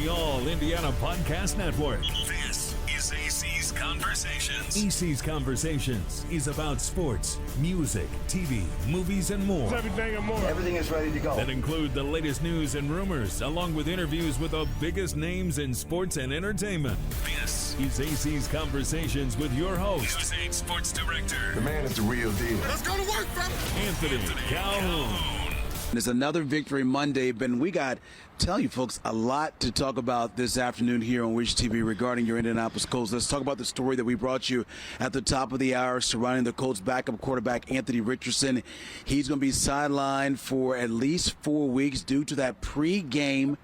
the All Indiana Podcast Network. This is AC's Conversations. AC's Conversations is about sports, music, TV, movies, and more. Everything and more. Everything is ready to go. That include the latest news and rumors, along with interviews with the biggest names in sports and entertainment. This is AC's Conversations with your host, News 8 Sports Director. The man is the real deal. Let's go to work, fella. Anthony Calhoun. It's another Victory Monday, but we got, tell you folks, a lot to talk about this afternoon here on Wish TV regarding your Indianapolis Colts. Let's talk about the story that we brought you at the top of the hour surrounding the Colts backup quarterback Anthony Richardson. He's going to be sidelined for at least 4 weeks due to that pregame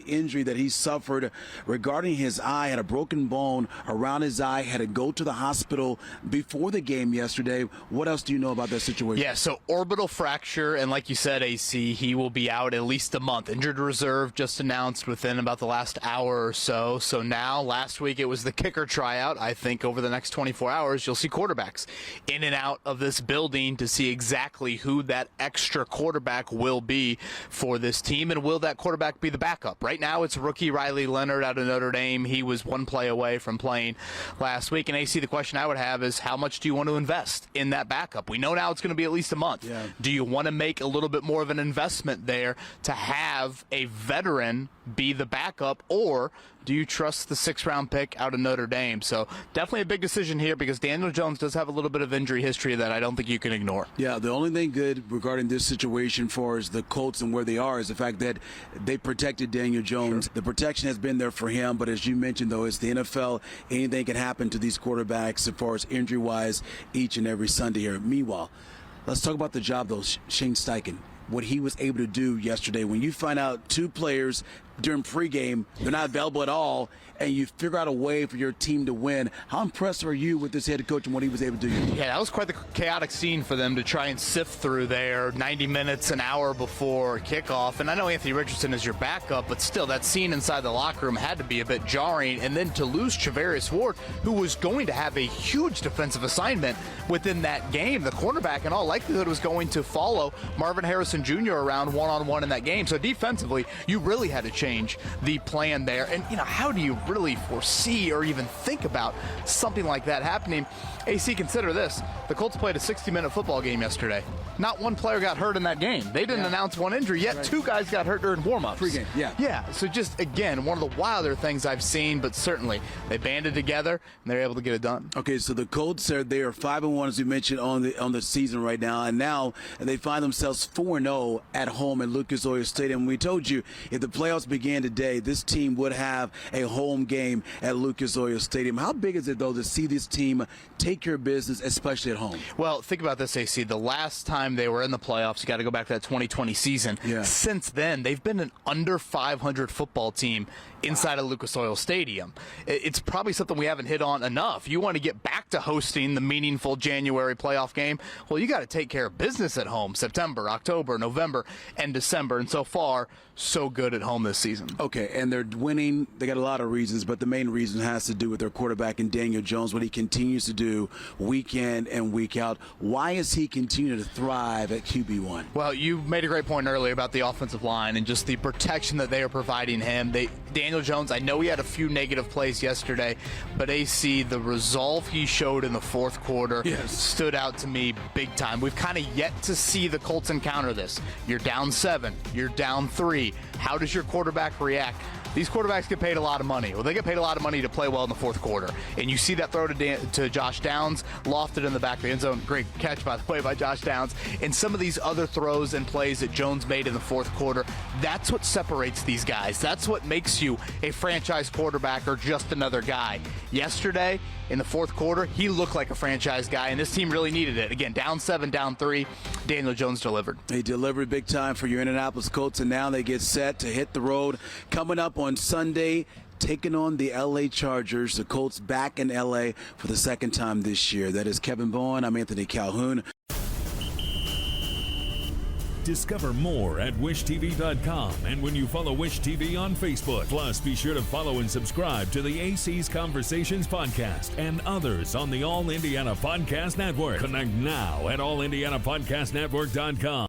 injury that he suffered regarding his eye. Had a broken bone around his eye, had to go to the hospital before the game yesterday. What else do you know about that situation? Yeah, so orbital fracture, and like you said, AC, he will be out at least a month. Injured reserve just announced within about the last hour or so. So now, last week it was the kicker tryout. I think over the next 24 hours, you'll see quarterbacks in and out of this building to see exactly who that extra quarterback will be for this team, and will that quarterback be the backup. Right now it's rookie Riley Leonard out of Notre Dame. He was one play away from playing last week. And AC, the question I would have is, how much do you want to invest in that backup? We know now it's going to be at least a month. Yeah. Do you want to make a little bit more of an investment there to have a veteran be the backup, or do you trust the 6th-round pick out of Notre Dame? So definitely a big decision here, because Daniel Jones does have a little bit of injury history that I don't think you can ignore. Yeah, the only thing good regarding this situation for the Colts and where they are is the fact that they protected Daniel Jones. Sure. The protection has been there for him, but as you mentioned, though, it's the NFL. Anything can happen to these quarterbacks as far as injury-wise each and every Sunday here. Meanwhile, let's talk about the job, though, Shane Steichen. What he was able to do yesterday. When you find out two players during pregame, they're not available at all, and you figure out a way for your team to win. How impressed are you with this head coach and what he was able to do? Yeah, that was quite the chaotic scene for them to try and sift through there 90 minutes, an hour before kickoff. And I know Anthony Richardson is your backup, but still, that scene inside the locker room had to be a bit jarring. And then to lose Charvarius Ward, who was going to have a huge defensive assignment within that game. The cornerback, in all likelihood, was going to follow Marvin Harrison Jr. around one-on-one in that game. So defensively, you really had to change the plan there. And, how do you really foresee or even think about something like that happening? AC, consider this. The Colts played a 60-minute football game yesterday. Not one player got hurt in that game. They didn't announce one injury, yet two guys got hurt during warm-ups. Pre-game, yeah. Yeah, so just, again, one of the wilder things I've seen, but certainly they banded together, and they're able to get it done. Okay, so the Colts, they are 5-1, as you mentioned, on the season right now, and now they find themselves 4-0 at home at Lucas Oil Stadium. We told you, if the playoffs began today, this team would have a home game at Lucas Oil Stadium. How big is it, though, to see this team take care of business, especially at home? Well, think about this, AC. The last time they were in the playoffs, you got to go back to that 2020 season. Yeah. Since then, they've been an under 500 football team inside of Lucas Oil Stadium. It's probably something we haven't hit on enough. You want to get back to hosting the meaningful January playoff game? Well, you got to take care of business at home. September, October, November, and December. And so far, so good at home this season. Okay, and they're winning. They got a lot of reasons, but the main reason has to do with their quarterback and Daniel Jones, what he continues to do week in and week out. Why is he continuing to thrive at QB1? Well, you made a great point earlier about the offensive line and just the protection that they are providing him. Daniel Jones, I know he had a few negative plays yesterday, but AC, the resolve he showed in the fourth quarter stood out to me big time. We've kind of yet to see the Colts encounter this. You're down 7, you're down 3. How does your quarterback react? These quarterbacks get paid a lot of money. Well, they get paid a lot of money to play well in the fourth quarter. And you see that throw to Josh Downs, lofted in the back of the end zone. Great catch, by the way, by Josh Downs. And some of these other throws and plays that Jones made in the fourth quarter, that's what separates these guys. That's what makes you a franchise quarterback or just another guy. Yesterday, in the fourth quarter, he looked like a franchise guy, and this team really needed it. Again, down 7, down 3. Daniel Jones delivered. He delivered big time for your Indianapolis Colts, and now they get set to hit the road. Coming up on Sunday, taking on the L.A. Chargers. The Colts back in L.A. for the second time this year. That is Kevin Bowen. I'm Anthony Calhoun. Discover more at wishtv.com and when you follow Wish TV on Facebook. Plus, be sure to follow and subscribe to the AC's Conversations podcast and others on the All Indiana Podcast Network. Connect now at allindianapodcastnetwork.com.